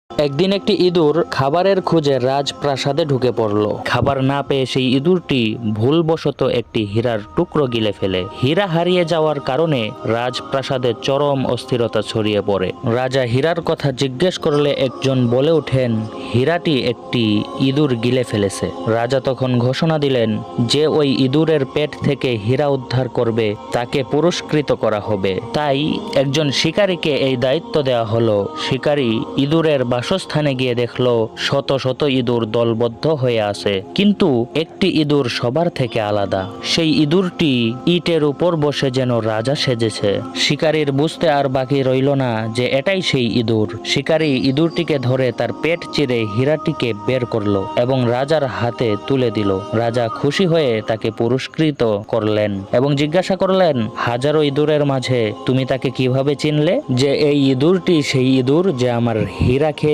একদিন একটি ইঁদুর খাবারের খোঁজে রাজপ্রাসাদে ঢুকে পড়ল। খাবার না পেয়ে সেই ইঁদুরটি ভুলবশত একটি হীরার টুকরো গিলে ফেলে। হীরা হারিয়ে যাওয়ার কারণে রাজপ্রাসাদে চরম অস্থিরতা ছড়িয়ে পড়ে। রাজা হীরার কথা জিজ্ঞেস করলে একজন বলে ওঠেন, হীরাটি একটি ইঁদুর গিলে ফেলেছে। রাজা তখন ঘোষণা দিলেন, যে ওই ইঁদুরের পেট থেকে হীরা উদ্ধার করবে তাকে পুরস্কৃত করা হবে। তাই একজন শিকারীকে এই দায়িত্ব দেওয়া হলো। শিকারী ইঁদুরের বাসস্থানে গিয়ে দেখলো শত শত ইঁদুর দলবদ্ধ হয়ে আছে, কিন্তু একটি ইঁদুর সবার থেকে আলাদা। সেই ইঁদুরটি ইটের উপর বসে যেন রাজা সেজেছে। শিকারীর বুঝতে আর বাকি রইল না যে এটাই সেই ইঁদুর। শিকারী ইঁদুরটিকে ধরে তার পেট চিরে হীরাটিকে বের করলো এবং রাজার হাতে তুলে দিল। রাজা খুশি হয়ে তাকে পুরস্কৃত করলেন এবং জিজ্ঞাসা করলেন, হাজারো ইঁদুরের মাঝে তুমি তাকে কিভাবে চিনলে যে এই ইঁদুরটি সেই ইঁদুর যে আমার হীরা খেয়ে